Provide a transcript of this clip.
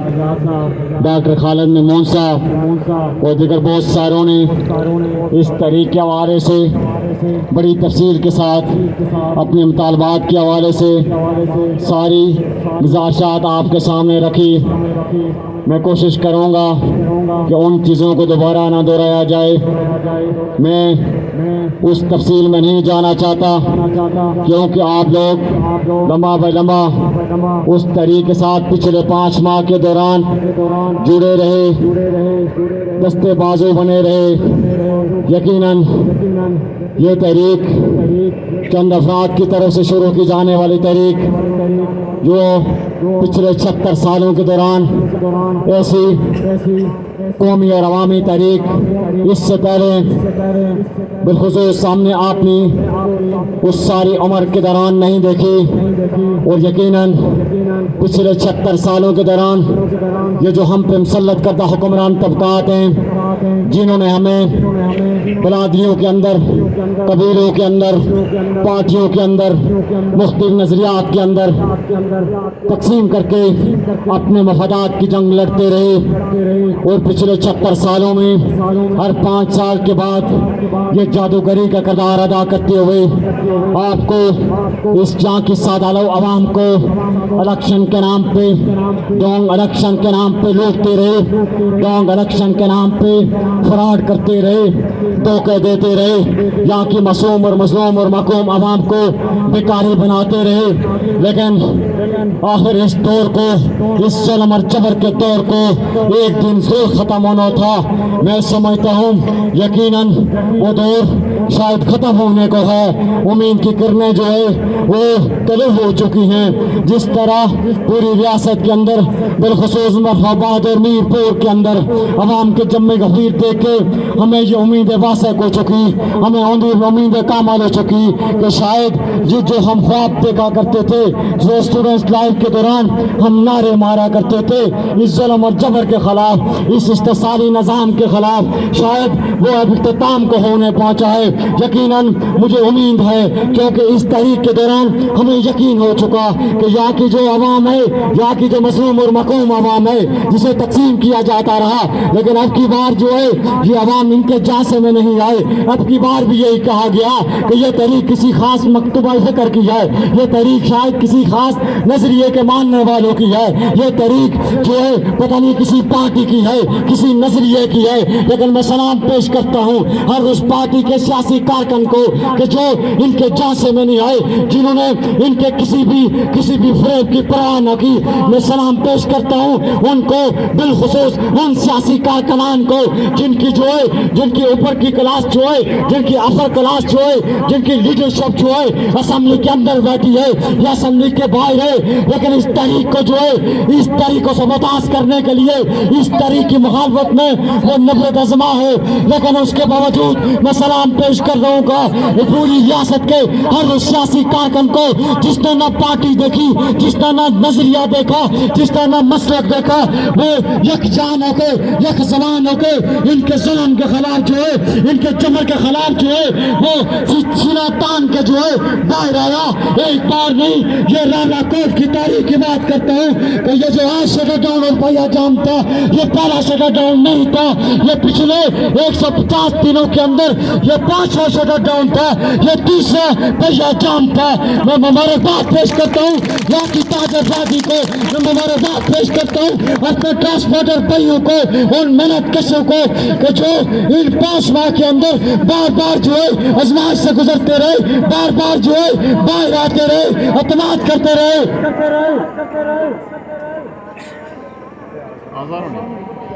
Doctor خالد ممون صاحب اور دیگر بہت ساروں نے اس تحریک کے حوالے سے بڑی تفصیل کے ساتھ اپنے مطالبات کے حوالے سے ساری گزارشات آپ کے سامنے رکھی۔ میں کوشش کروں گا کہ ان چیزوں کو دوبارہ نہ دہرایا جائے۔ میں اس تفصیل میں نہیں جانا چاہتا کیونکہ آپ لوگ لمحہ بہ لمحہ اس تحریک کے ساتھ پچھلے 5 ماہ کے دوران جڑے رہے، دستے بازو بنے رہے۔ یقیناً یہ تحریک چند افراد کی طرف سے شروع کی جانے والی تحریک جو پچھلے 76 سالوں کے دوران ایسی قومی اور عوامی تحریک اس سے پہلے بالخصوص سامنے آپ نے اس ساری عمر کے دوران نہیں دیکھی، اور یقیناً پچھلے 76 سالوں کے دوران یہ جو ہم پہ مسلط کردہ حکمران طبقات ہیں، جنہوں نے ہمیں برادریوں کے اندر، قبیلوں کے اندر، پارٹیوں کے اندر، مختلف نظریات کے اندر تقسیم کر کے اپنے مفادات کی جنگ لڑتے رہے، اور پچھلے 76 سالوں میں ہر 5 سال کے بعد یہ جادوگری کا کردار ادا کرتے ہوئے آپ کو اس جہاں کی سادہ لو عوام کو الیکشن کے نام پہ، ڈونگ الیکشن کے نام پہ لوٹتے رہے، ڈونگ الیکشن کے نام پہ فراڈ کرتے رہے، دھوکے دیتے رہے، یہاں کی معصوم اور مظلوم اور محکوم عوام کو بیکاری بناتے رہے۔ لیکن آخر اس دور کو، اس ظلم اور جبر کے دور کو ایک دن ضرور ختم ہونا تھا۔ میں سمجھتا ہوں یقیناً وہ دور شاید ختم ہونے کو ہے۔ امید کی کرنیں جو ہے وہ طلوع ہو چکی ہیں۔ جس طرح پوری ریاست کے اندر بالخصوص مرحباد اور میر پور کے اندر عوام کے جمع غفیر دیکھ کے ہمیں یہ امیدیں واسق ہو چکی، ہمیں امیدیں کامل ہو چکی کہ شاید جو ہم خواب دیکھا کرتے تھے، جو اسٹوڈنٹس لائف کے دوران ہم نعرے مارا کرتے تھے اس ظلم اور جبر کے خلاف، اس استحصالی نظام کے خلاف، شاید وہ اب اختتام کو ہونے پہنچا ہے۔ یقیناً مجھے امید ہے کیونکہ اس تحریک کے دوران ہمیں یقین ہو چکا کہ یہاں کی جو عوام ہے، یہاں کی جو مظلوم اور محکوم عوام ہے جسے تقسیم کیا جاتا رہا، لیکن اب کی بار جو ہے یہ عوام ان کے جانسے میں نہیں آئے۔ اب کی بار بھی یہی کہا گیا کہ یہ تحریک کسی خاص مکتوبہ فکر کی ہے، یہ تحریک شاید کسی خاص نظریے کے ماننے والوں کی ہے، یہ تحریک جو ہے پتہ نہیں کسی پارٹی کی ہے، کسی نظریے کی ہے۔ لیکن میں سلام پیش کرتا ہوں ہر اس پارٹی کے سیاسی کارکن کو کہ جو ان کے جانسے میں نہیں آئے، جنہوں نے ان کے کسی بھی فریب کی پرواہ نہ کی۔ میں سلام پیش کرتا ہوں ان کو، بالخصوص ان سیاسی کارکنان کو جن کی اوپر کی کلاس جو ہے، جن کی اپر کلاس جو ہے، جن کی لیڈرشپ جو ہے اسمبلی کے اندر بیٹھی ہے یا اسمبلی کے باہر ہے، لیکن اس تحریک کو جو ہے، اس تحریک کو سبوتاژ کرنے کے لیے، اس تحریک کی مخالفت میں وہ نفرت ازما ہے۔ لیکن اس کے باوجود میں سلام پیش کر رہا ہوں کہ پوری ریاست کے ہر سیاسی کارکن کو جس نے نہ پارٹی دیکھی، جس نے نہ نظریہ دیکھا، جس نے نہ مسلک دیکھا، وہ یکجان ہو کے، یک زبان ہو کے ان کے ظلم کے خلاف جو ہے، ان کے جبر کے خلاف جو ہے وہ سینہ تان کے جو ہے باہر آیا۔ ایک بار نہیں، یہ رانا کوٹ کی تاریخ کی بات کرتا ہوں کہ یہ جو آج شٹر ڈاؤن اور پہیا جام تھا، یہ پہلا شٹر ڈاؤن نہیں تھا، یہ پچھلے 150 دنوں کے اندر یہ 5واں شٹر ڈاؤن تھا، یہ 30واں پہیا جام تھا۔ میں مبارکباد پیش کرتا ہوں یہاں کی تاج آزادی کو، میں مبارکباد پیش کرتا ہوں اپنے ٹرانسپورٹر بھائیوں کو، ان محنت کشوں کو کہ جو ان 5 ماہ کے اندر بار بار جو ہے آزمائش سے گزرتے رہے، بار بار جو ہے باہر آتے رہے، اعتماد کرتے رہے۔